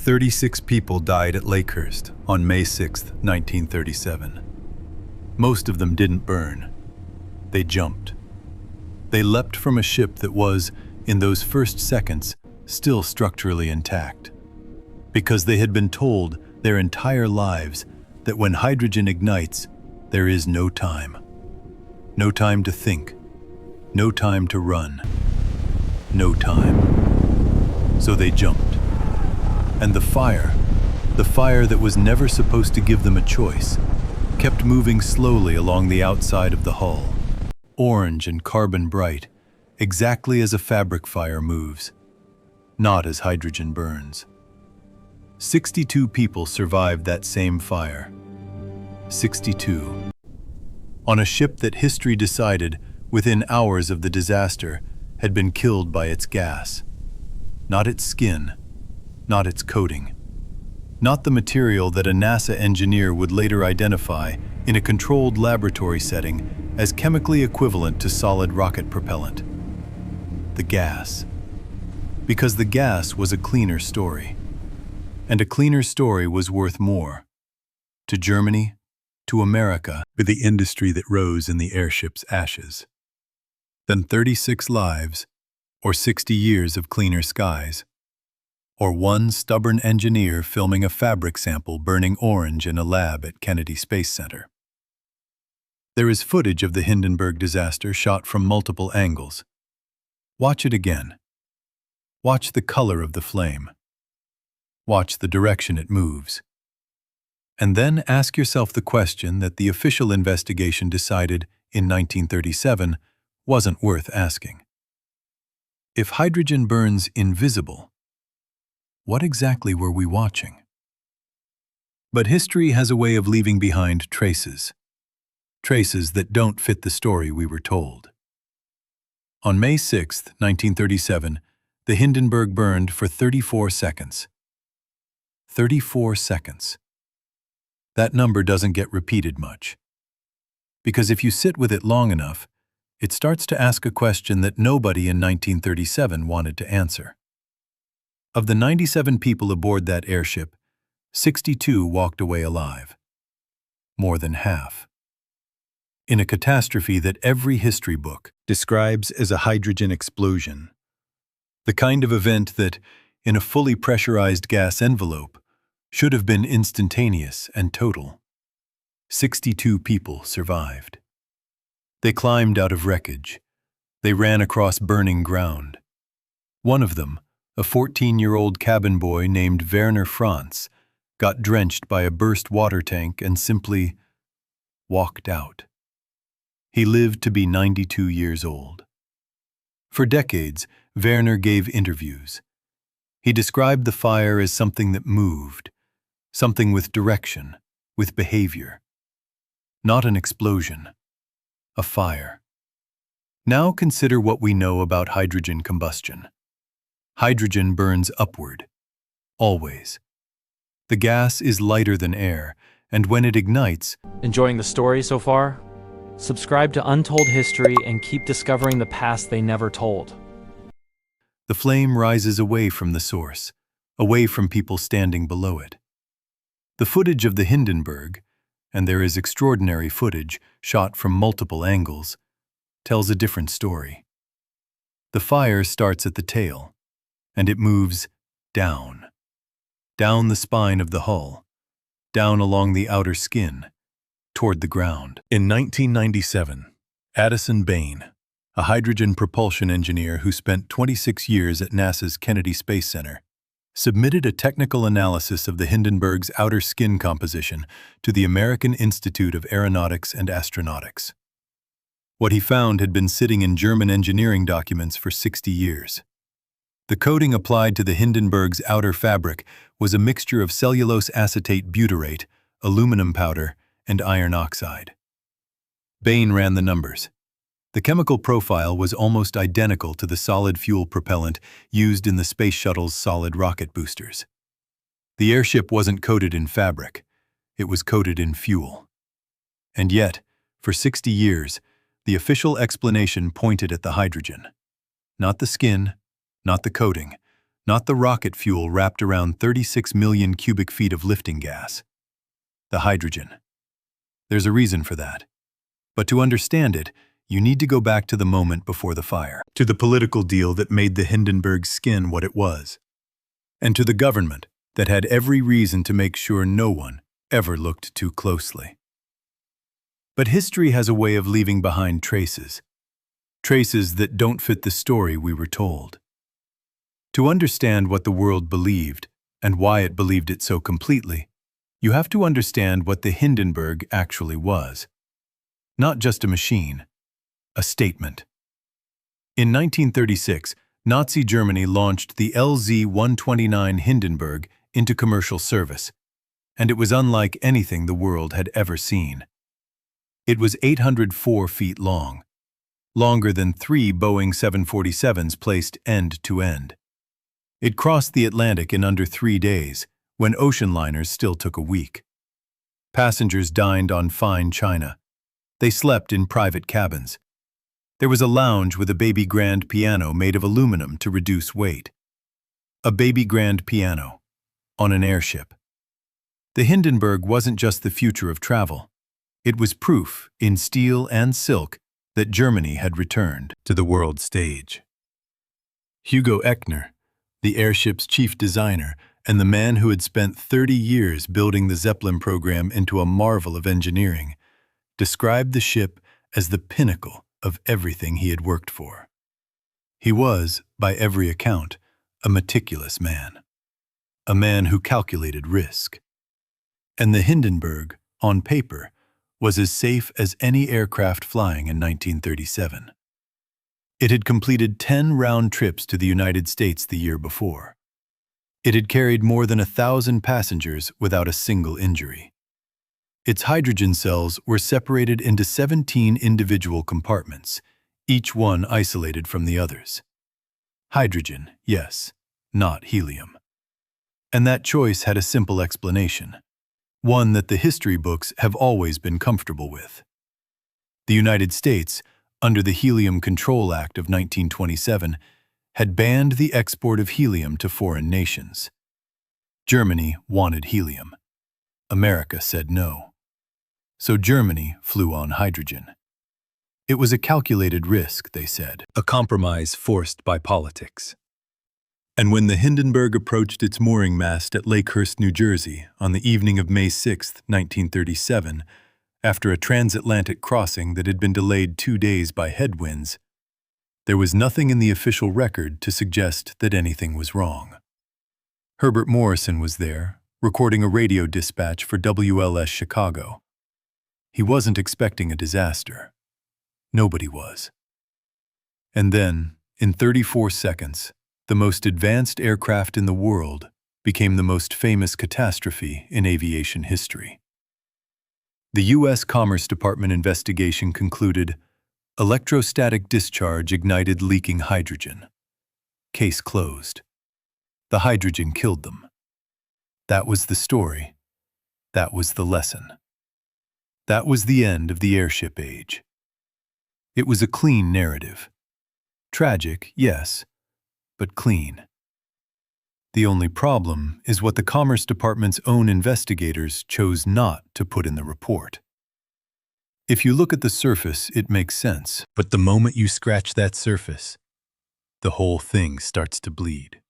36 people died at Lakehurst on May 6, 1937. Most of them didn't burn. They jumped. They leapt from a ship that was, in those first seconds, still structurally intact. Because they had been told their entire lives that when hydrogen ignites, there is no time. No time to think. No time to run. No time. So they jumped. And the fire that was never supposed to give them a choice, kept moving slowly along the outside of the hull, orange and carbon bright, exactly as a fabric fire moves, not as hydrogen burns. 62 people survived that same fire. 62. On a ship that history decided, within hours of the disaster, had been killed by its gas. Not its skin, not its coating. Not the material that a NASA engineer would later identify in a controlled laboratory setting as chemically equivalent to solid rocket propellant. The gas. Because the gas was a cleaner story. And a cleaner story was worth more. To Germany, to America, with the industry that rose in the airship's ashes. Than 36 lives, or 60 years of cleaner skies. Or one stubborn engineer filming a fabric sample burning orange in a lab at Kennedy Space Center. There is footage of the Hindenburg disaster shot from multiple angles. Watch it again. Watch the color of the flame. Watch the direction it moves. And then ask yourself the question that the official investigation decided in 1937 wasn't worth asking. If hydrogen burns invisible, what exactly were we watching? But history has a way of leaving behind traces. Traces that don't fit the story we were told. On May 6, 1937, the Hindenburg burned for 34 seconds. 34 seconds. That number doesn't get repeated much. Because if you sit with it long enough, it starts to ask a question that nobody in 1937 wanted to answer. Of the 97 people aboard that airship, 62 walked away alive. More than half. In a catastrophe that every history book describes as a hydrogen explosion. The kind of event that, in a fully pressurized gas envelope, should have been instantaneous and total. 62 people survived. They climbed out of wreckage. They ran across burning ground. One of them, a 14-year-old cabin boy named Werner Franz, got drenched by a burst water tank and simply walked out. He lived to be 92 years old. For decades, Werner gave interviews. He described the fire as something that moved, something with direction, with behavior. Not an explosion, a fire. Now consider what we know about hydrogen combustion. Hydrogen burns upward, always. The gas is lighter than air, and when it ignites... Enjoying the story so far? Subscribe to Untold History and keep discovering the past they never told. The flame rises away from the source, away from people standing below it. The footage of the Hindenburg, and there is extraordinary footage shot from multiple angles, tells a different story. The fire starts at the tail, and it moves down the spine of the hull, down along the outer skin, toward the ground. In 1997, Addison Bain, a hydrogen propulsion engineer who spent 26 years at NASA's Kennedy Space Center, submitted a technical analysis of the Hindenburg's outer skin composition to the American Institute of Aeronautics and Astronautics. What he found had been sitting in German engineering documents for 60 years. The coating applied to the Hindenburg's outer fabric was a mixture of cellulose acetate butyrate, aluminum powder, and iron oxide. Bain ran the numbers. The chemical profile was almost identical to the solid fuel propellant used in the space shuttle's solid rocket boosters. The airship wasn't coated in fabric, it was coated in fuel. And yet, for 60 years, the official explanation pointed at the hydrogen. Not the skin, not the coating, not the rocket fuel wrapped around 36 million cubic feet of lifting gas. The hydrogen. There's a reason for that. But to understand it, you need to go back to the moment before the fire, to the political deal that made the Hindenburg skin what it was, and to the government that had every reason to make sure no one ever looked too closely. But history has a way of leaving behind traces that don't fit the story we were told. To understand what the world believed and why it believed it so completely, you have to understand what the Hindenburg actually was. Not just a machine, a statement. In 1936, Nazi Germany launched the LZ-129 Hindenburg into commercial service, and it was unlike anything the world had ever seen. It was 804 feet long, longer than 3 Boeing 747s placed end to end. It crossed the Atlantic in under 3 days, when ocean liners still took a week. Passengers dined on fine china. They slept in private cabins. There was a lounge with a baby grand piano made of aluminum to reduce weight. A baby grand piano on an airship. The Hindenburg wasn't just the future of travel. It was proof, in steel and silk, that Germany had returned to the world stage. Hugo Echner, the airship's chief designer and the man who had spent 30 years building the Zeppelin program into a marvel of engineering, described the ship as the pinnacle of everything he had worked for. He was, by every account, a meticulous man. A man who calculated risk. And the Hindenburg, on paper, was as safe as any aircraft flying in 1937. It had completed 10 round trips to the United States the year before. It had carried more than 1,000 passengers without a single injury. Its hydrogen cells were separated into 17 individual compartments, each one isolated from the others. Hydrogen, yes, not helium. And that choice had a simple explanation, one that the history books have always been comfortable with. The United States, under the Helium Control Act of 1927, had banned the export of helium to foreign nations. Germany wanted helium. America said no. So Germany flew on hydrogen. It was a calculated risk, they said, a compromise forced by politics. And when the Hindenburg approached its mooring mast at Lakehurst, New Jersey, on the evening of May 6, 1937, after a transatlantic crossing that had been delayed 2 days by headwinds, there was nothing in the official record to suggest that anything was wrong. Herbert Morrison was there, recording a radio dispatch for WLS Chicago. He wasn't expecting a disaster. Nobody was. And then, in 34 seconds, the most advanced aircraft in the world became the most famous catastrophe in aviation history. The U.S. Commerce Department investigation concluded, electrostatic discharge ignited leaking hydrogen. Case closed. The hydrogen killed them. That was the story. That was the lesson. That was the end of the airship age. It was a clean narrative. Tragic, yes, but clean. The only problem is what the Commerce Department's own investigators chose not to put in the report. If you look at the surface, it makes sense, but the moment you scratch that surface, the whole thing starts to bleed.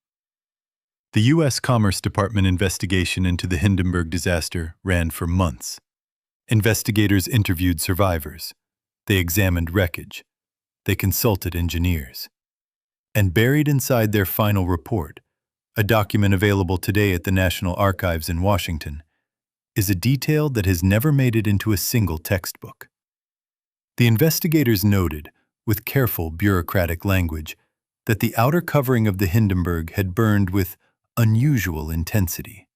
The U.S. Commerce Department investigation into the Hindenburg disaster ran for months. Investigators interviewed survivors. They examined wreckage. They consulted engineers. And buried inside their final report, a document available today at the National Archives in Washington, is a detail that has never made it into a single textbook. The investigators noted, with careful bureaucratic language, that the outer covering of the Hindenburg had burned with unusual intensity.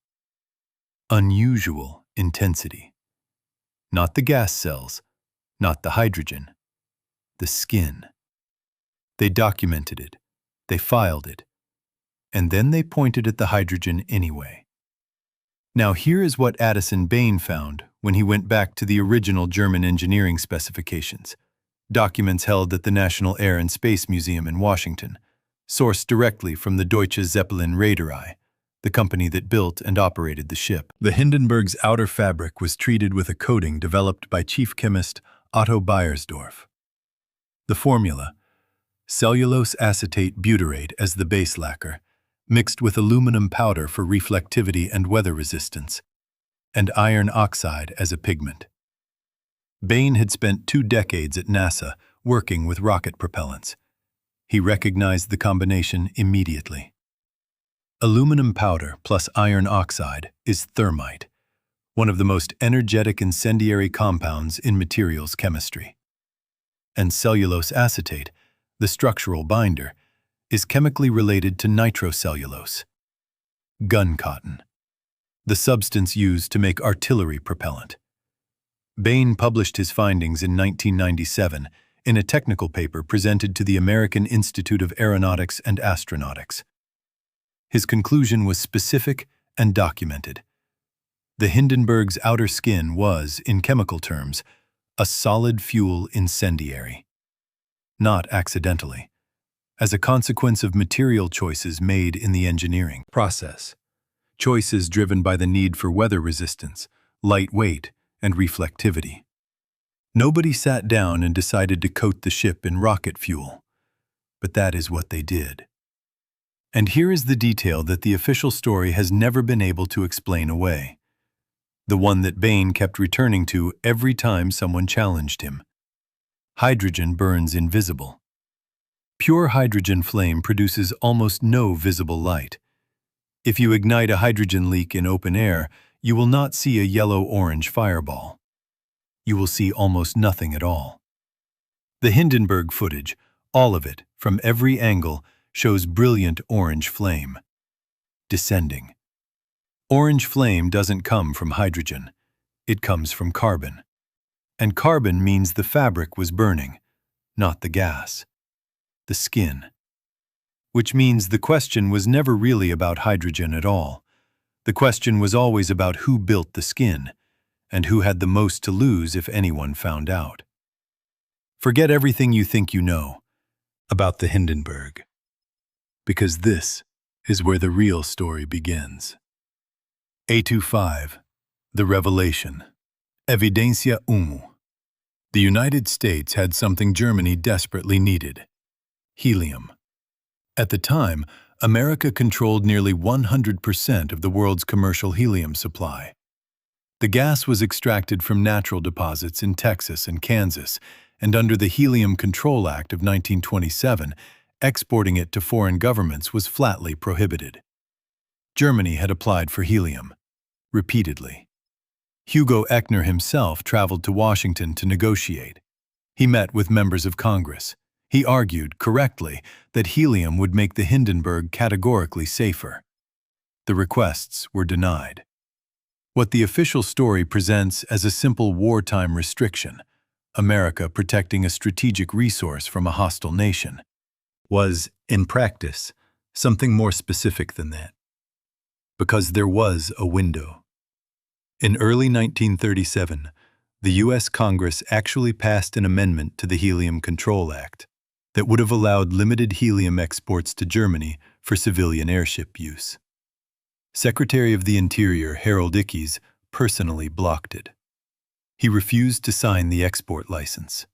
Unusual intensity. Not the gas cells, not the hydrogen, the skin. They documented it, they filed it, and then they pointed at the hydrogen anyway. Now here is what Addison Bain found when he went back to the original German engineering specifications, documents held at the National Air and Space Museum in Washington, sourced directly from the Deutsche Zeppelin Reederei, the company that built and operated the ship. The Hindenburg's outer fabric was treated with a coating developed by chief chemist Otto Beiersdorf. The formula: cellulose acetate butyrate as the base lacquer, mixed with aluminum powder for reflectivity and weather resistance, and iron oxide as a pigment. Bain had spent 2 decades at NASA working with rocket propellants. He recognized the combination immediately. Aluminum powder plus iron oxide is thermite, one of the most energetic incendiary compounds in materials chemistry. And cellulose acetate, the structural binder, is chemically related to nitrocellulose, gun cotton, the substance used to make artillery propellant. Bain published his findings in 1997 in a technical paper presented to the American Institute of Aeronautics and Astronautics. His conclusion was specific and documented. The Hindenburg's outer skin was, in chemical terms, a solid fuel incendiary. Not accidentally, as a consequence of material choices made in the engineering process. Choices driven by the need for weather resistance, light weight, and reflectivity. Nobody sat down and decided to coat the ship in rocket fuel, but that is what they did. And here is the detail that the official story has never been able to explain away. The one that Bain kept returning to every time someone challenged him. Hydrogen burns invisible. Pure hydrogen flame produces almost no visible light. If you ignite a hydrogen leak in open air, you will not see a yellow-orange fireball. You will see almost nothing at all. The Hindenburg footage, all of it, from every angle, shows brilliant orange flame. Descending. Orange flame doesn't come from hydrogen. It comes from carbon. And carbon means the fabric was burning, not the gas. The skin. Which means the question was never really about hydrogen at all. The question was always about who built the skin, and who had the most to lose if anyone found out. Forget everything you think you know about the Hindenburg, because this is where the real story begins. A25, the revelation. Evidencia umu. The United States had something Germany desperately needed: helium. At the time, America controlled nearly 100% of the world's commercial helium supply. The gas was extracted from natural deposits in Texas and Kansas, and under the Helium Control Act of 1927, exporting it to foreign governments was flatly prohibited. Germany had applied for helium, repeatedly. Hugo Echner himself traveled to Washington to negotiate. He met with members of Congress. He argued, correctly, that helium would make the Hindenburg categorically safer. The requests were denied. What the official story presents as a simple wartime restriction, America protecting a strategic resource from a hostile nation, was, in practice, something more specific than that. Because there was a window. In early 1937, the U.S. Congress actually passed an amendment to the Helium Control Act that would have allowed limited helium exports to Germany for civilian airship use. Secretary of the Interior Harold Ickes personally blocked it. He refused to sign the export license.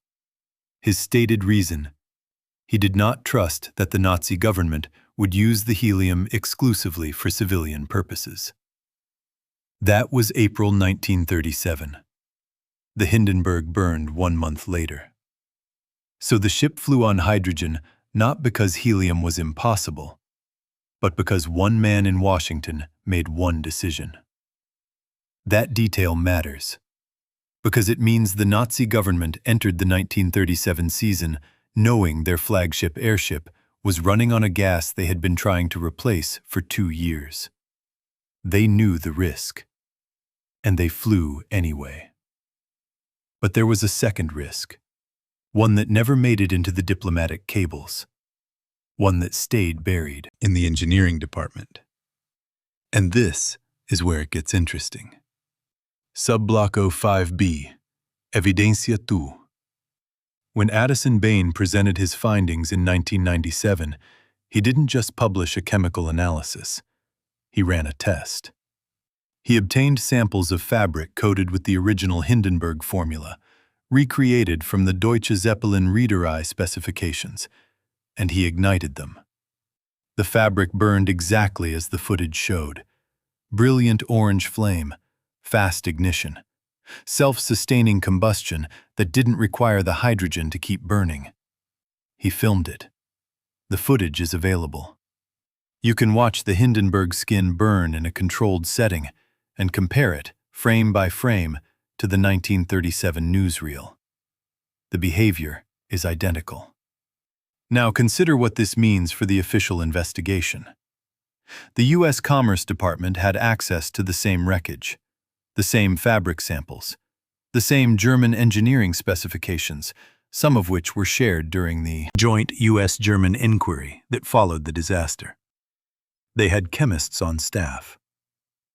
His stated reason: he did not trust that the Nazi government would use the helium exclusively for civilian purposes. That was April 1937. The Hindenburg burned 1 month later. So the ship flew on hydrogen not because helium was impossible, but because one man in Washington made one decision. That detail matters, because it means the Nazi government entered the 1937 season knowing their flagship airship was running on a gas they had been trying to replace for 2 years. They knew the risk, and they flew anyway. But there was a second risk, one that never made it into the diplomatic cables, one that stayed buried in the engineering department. And this is where it gets interesting. Subblock 05B, Evidencia Tu. When Addison Bain presented his findings in 1997, He didn't just publish a chemical analysis. He ran a test. He obtained samples of fabric coated with the original Hindenburg formula, recreated from the Deutsche Zeppelin Reederei specifications, and he ignited them. The fabric burned exactly as the footage showed. Brilliant orange flame, fast ignition, self-sustaining combustion that didn't require the hydrogen to keep burning. He filmed it. The footage is available. You can watch the Hindenburg skin burn in a controlled setting and compare it, frame by frame, to the 1937 newsreel. The behavior is identical. Now consider what this means for the official investigation. The U.S. Commerce Department had access to the same wreckage, the same fabric samples, the same German engineering specifications, some of which were shared during the joint U.S.-German inquiry that followed the disaster. They had chemists on staff.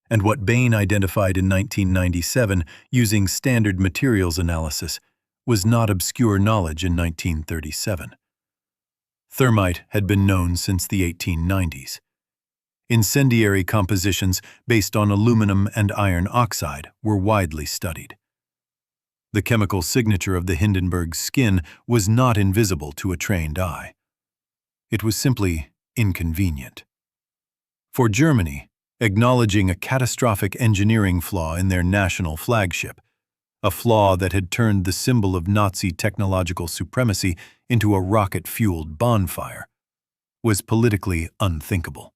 And what Bain identified in 1997 using standard materials analysis was not obscure knowledge in 1937. Thermite had been known since the 1890s. Incendiary compositions based on aluminum and iron oxide were widely studied. The chemical signature of the Hindenburg skin was not invisible to a trained eye. It was simply inconvenient. For Germany, acknowledging a catastrophic engineering flaw in their national flagship, a flaw that had turned the symbol of Nazi technological supremacy into a rocket-fueled bonfire, was politically unthinkable.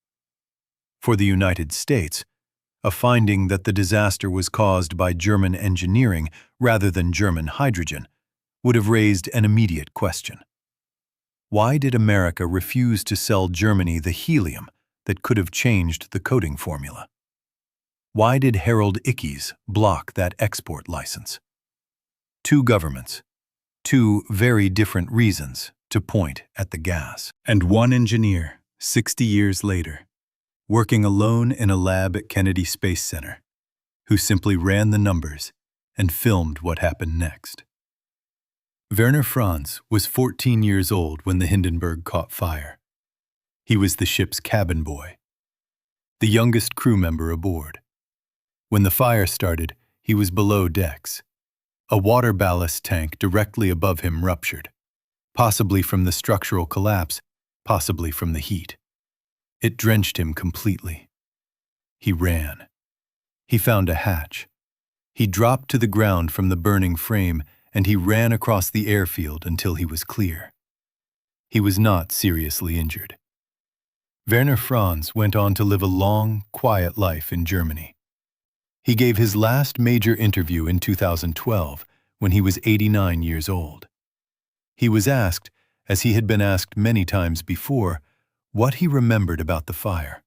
For the United States, a finding that the disaster was caused by German engineering rather than German hydrogen would have raised an immediate question. Why did America refuse to sell Germany the helium that could have changed the coding formula? Why did Harold Ickes block that export license? Two governments, two very different reasons to point at the gas. And one engineer, 60 years later, working alone in a lab at Kennedy Space Center, who simply ran the numbers and filmed what happened next. Werner Franz was 14 years old when the Hindenburg caught fire. He was the ship's cabin boy, the youngest crew member aboard. When the fire started, he was below decks. A water ballast tank directly above him ruptured, possibly from the structural collapse, possibly from the heat. It drenched him completely. He ran. He found a hatch. He dropped to the ground from the burning frame, and he ran across the airfield until he was clear. He was not seriously injured. Werner Franz went on to live a long, quiet life in Germany. He gave his last major interview in 2012 when he was 89 years old. He was asked, as he had been asked many times before, what he remembered about the fire.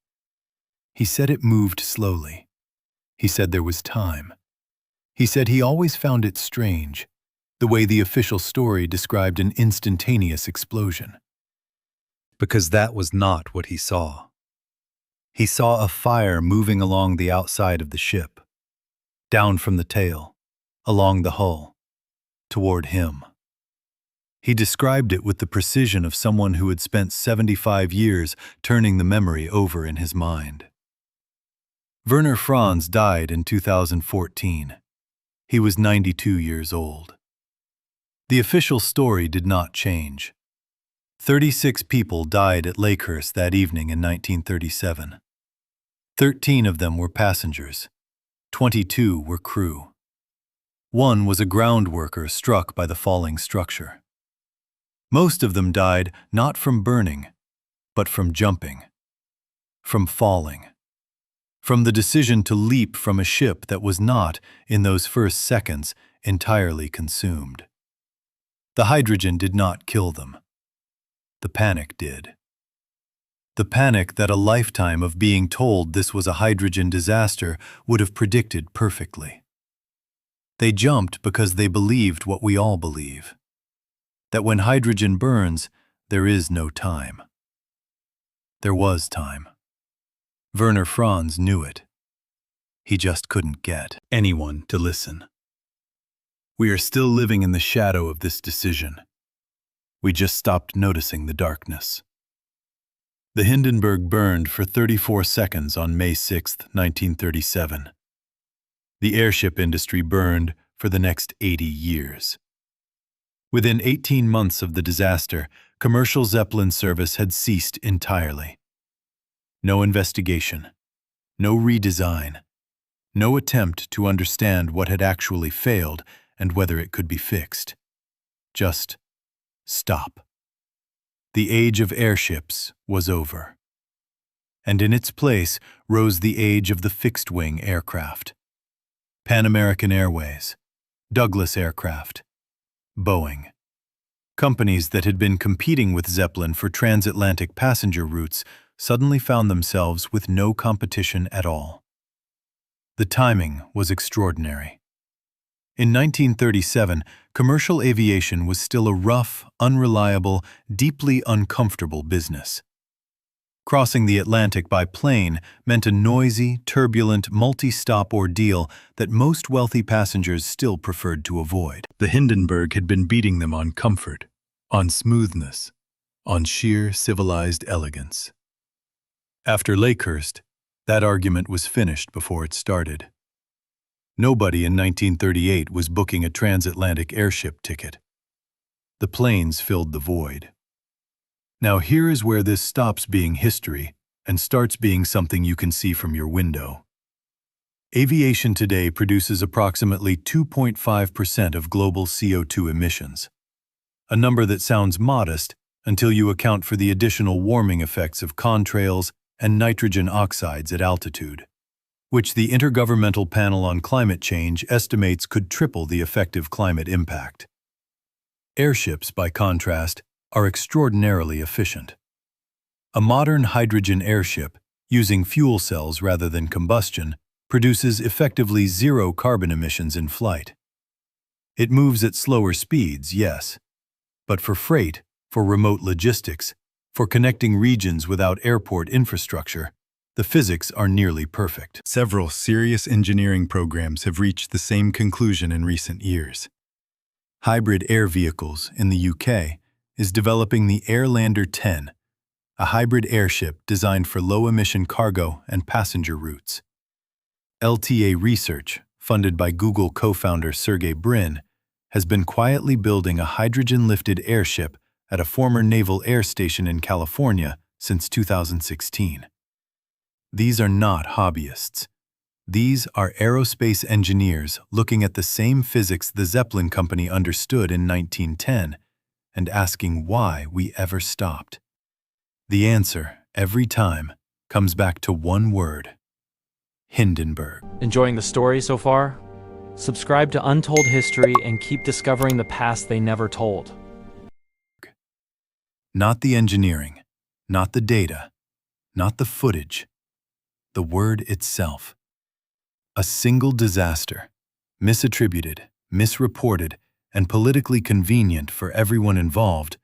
He said it moved slowly. He said there was time. He said he always found it strange, the way the official story described an instantaneous explosion. Because that was not what he saw. He saw a fire moving along the outside of the ship, down from the tail, along the hull, toward him. He described it with the precision of someone who had spent 75 years turning the memory over in his mind. Werner Franz died in 2014. He was 92 years old. The official story did not change. 36 people died at Lakehurst that evening in 1937. 13 of them were passengers. 22 were crew. One was a ground worker struck by the falling structure. Most of them died not from burning, but from jumping, from falling, from the decision to leap from a ship that was not, in those first seconds, entirely consumed. The hydrogen did not kill them. The panic did. The panic that a lifetime of being told this was a hydrogen disaster would have predicted perfectly. They jumped because they believed what we all believe, that when hydrogen burns, there is no time. There was time. Werner Franz knew it. He just couldn't get anyone to listen. We are still living in the shadow of this decision. We just stopped noticing the darkness. The Hindenburg burned for 34 seconds on May 6, 1937. The airship industry burned for the next 80 years. Within 18 months of the disaster, commercial Zeppelin service had ceased entirely. No investigation, no redesign, no attempt to understand what had actually failed and whether it could be fixed. Just stop. The age of airships was over. And in its place rose the age of the fixed-wing aircraft. Pan American Airways, Douglas Aircraft, Boeing. Companies that had been competing with Zeppelin for transatlantic passenger routes suddenly found themselves with no competition at all. The timing was extraordinary. In 1937, commercial aviation was still a rough, unreliable, deeply uncomfortable business. Crossing the Atlantic by plane meant a noisy, turbulent, multi-stop ordeal that most wealthy passengers still preferred to avoid. The Hindenburg had been beating them on comfort, on smoothness, on sheer civilized elegance. After Lakehurst, that argument was finished before it started. Nobody in 1938 was booking a transatlantic airship ticket. The planes filled the void. Now here is where this stops being history and starts being something you can see from your window. Aviation today produces approximately 2.5% of global CO2 emissions, a number that sounds modest until you account for the additional warming effects of contrails and nitrogen oxides at altitude, which the Intergovernmental Panel on Climate Change estimates could triple the effective climate impact. Airships, by contrast, are extraordinarily efficient. A modern hydrogen airship, using fuel cells rather than combustion, produces effectively zero carbon emissions in flight. It moves at slower speeds, yes, but for freight, for remote logistics, for connecting regions without airport infrastructure, the physics are nearly perfect. Several serious engineering programs have reached the same conclusion in recent years. Hybrid Air Vehicles in the UK is developing the Airlander 10, a hybrid airship designed for low-emission cargo and passenger routes. LTA Research, funded by Google co-founder Sergey Brin, has been quietly building a hydrogen-lifted airship at a former naval air station in California since 2016. These are not hobbyists. These are aerospace engineers looking at the same physics the Zeppelin company understood in 1910 and asking why we ever stopped. The answer, every time, comes back to one word: Hindenburg. Enjoying the story so far? Subscribe to Untold History and keep discovering the past they never told. Not the engineering, not the data, not the footage. The word itself. A single disaster, misattributed, misreported, and politically convenient for everyone involved,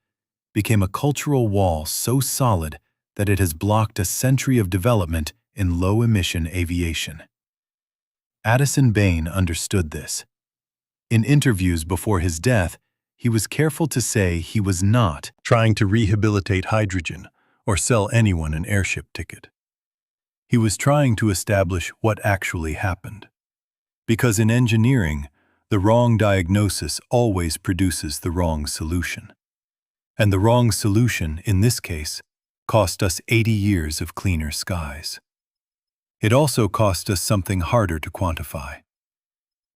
became a cultural wall so solid that it has blocked a century of development in low-emission aviation. Addison Bain understood this. In interviews before his death, he was careful to say he was not trying to rehabilitate hydrogen or sell anyone an airship ticket. He was trying to establish what actually happened. Because in engineering, the wrong diagnosis always produces the wrong solution. And the wrong solution, in this case, cost us 80 years of cleaner skies. It also cost us something harder to quantify.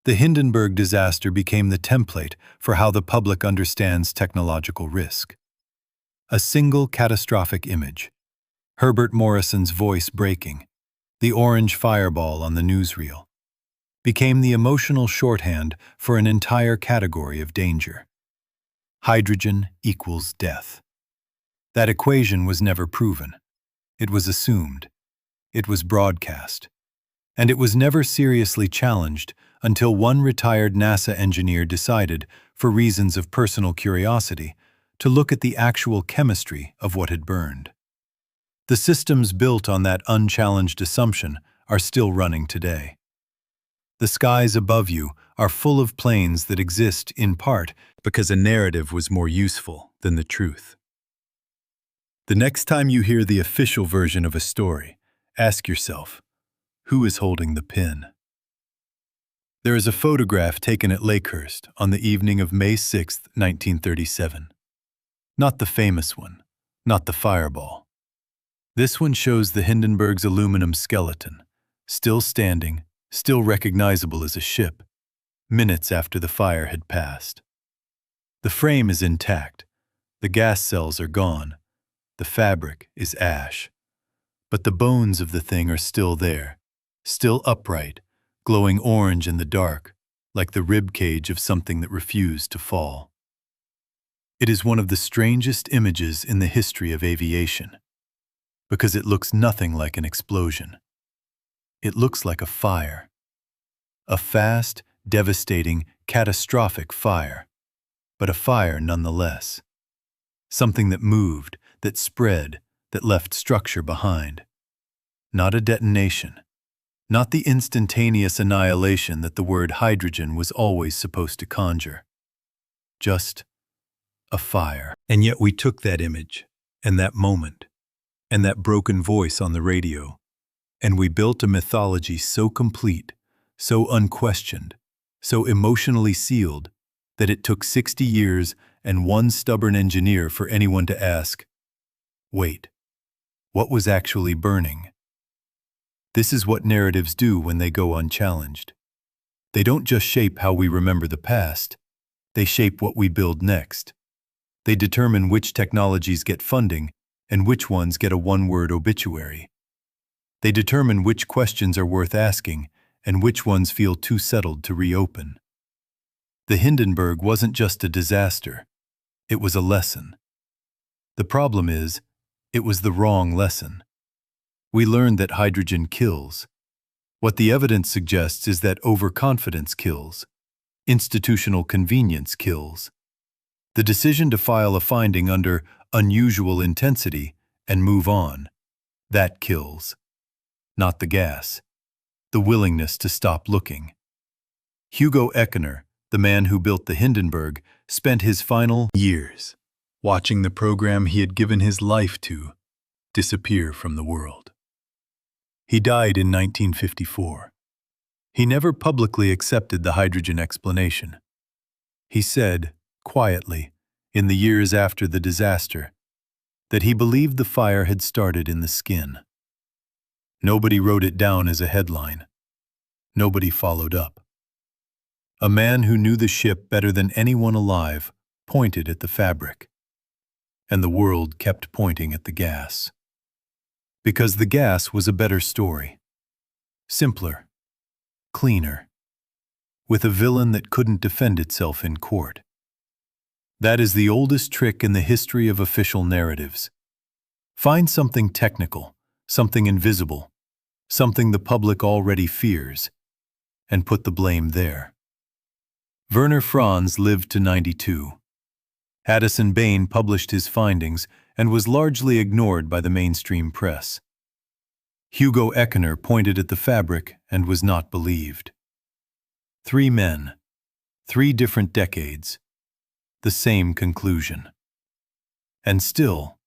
The Hindenburg disaster became the template for how the public understands technological risk. A single catastrophic image, Herbert Morrison's voice breaking, the orange fireball on the newsreel, became the emotional shorthand for an entire category of danger. Hydrogen equals death. That equation was never proven. It was assumed. It was broadcast. And it was never seriously challenged until one retired NASA engineer decided, for reasons of personal curiosity, to look at the actual chemistry of what had burned. The systems built on that unchallenged assumption are still running today. The skies above you are full of planes that exist, in part, because a narrative was more useful than the truth. The next time you hear the official version of a story, ask yourself, who is holding the pin? There is a photograph taken at Lakehurst on the evening of May 6, 1937. Not the famous one, not the fireball. This one shows the Hindenburg's aluminum skeleton, still standing, still recognizable as a ship, minutes after the fire had passed. The frame is intact, the gas cells are gone, the fabric is ash. But the bones of the thing are still there, still upright, glowing orange in the dark, like the rib cage of something that refused to fall. It is one of the strangest images in the history of aviation, because it looks nothing like an explosion. It looks like a fire. A fast, devastating, catastrophic fire, but a fire nonetheless. Something that moved, that spread, that left structure behind. Not a detonation. Not the instantaneous annihilation that the word hydrogen was always supposed to conjure. Just a fire. And yet we took that image, and that moment, and that broken voice on the radio, and we built a mythology so complete, so unquestioned, so emotionally sealed, that it took 60 years and one stubborn engineer for anyone to ask, wait, what was actually burning? This is what narratives do when they go unchallenged. They don't just shape how we remember the past, they shape what we build next. They determine which technologies get funding and which ones get a one-word obituary. They determine which questions are worth asking and which ones feel too settled to reopen. The Hindenburg wasn't just a disaster, it was a lesson. The problem is, it was the wrong lesson. We learned that hydrogen kills. What the evidence suggests is that overconfidence kills. Institutional convenience kills. The decision to file a finding under unusual intensity and move on, that kills. Not the gas. The willingness to stop looking. Hugo Eckener, the man who built the Hindenburg, spent his final years watching the program he had given his life to disappear from the world. He died in 1954. He never publicly accepted the hydrogen explanation. He said, quietly, in the years after the disaster, that he believed the fire had started in the skin. Nobody wrote it down as a headline. Nobody followed up. A man who knew the ship better than anyone alive pointed at the fabric. And the world kept pointing at the gas. Because the gas was a better story. Simpler. Cleaner. With a villain that couldn't defend itself in court. That is the oldest trick in the history of official narratives. Find something technical, something invisible, something the public already fears, and put the blame there. Werner Franz lived to 92. Addison Bain published his findings and was largely ignored by the mainstream press. Hugo Eckener pointed at the fabric and was not believed. 3 men, 3 different decades, the same conclusion. And still,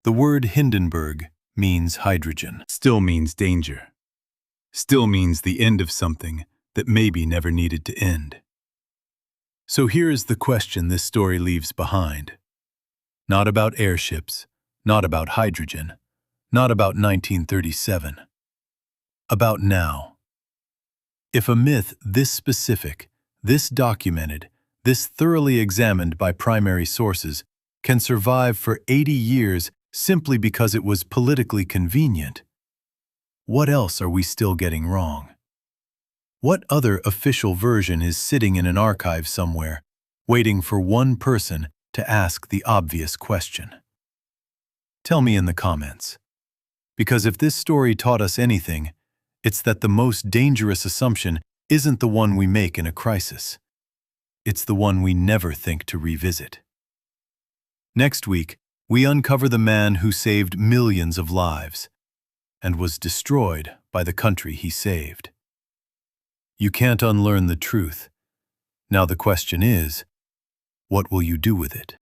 the word Hindenburg means hydrogen. Still means danger. Still means the end of something that maybe never needed to end. So here is the question this story leaves behind. Not about airships, not about hydrogen, not about 1937. About now. If a myth this specific, this documented, this thoroughly examined by primary sources can survive for 80 years simply because it was politically convenient, what else are we still getting wrong? What other official version is sitting in an archive somewhere, waiting for one person to ask the obvious question? Tell me in the comments. Because if this story taught us anything, it's that the most dangerous assumption isn't the one we make in a crisis. It's the one we never think to revisit. Next week, we uncover the man who saved millions of lives and was destroyed by the country he saved. You can't unlearn the truth. Now the question is, what will you do with it?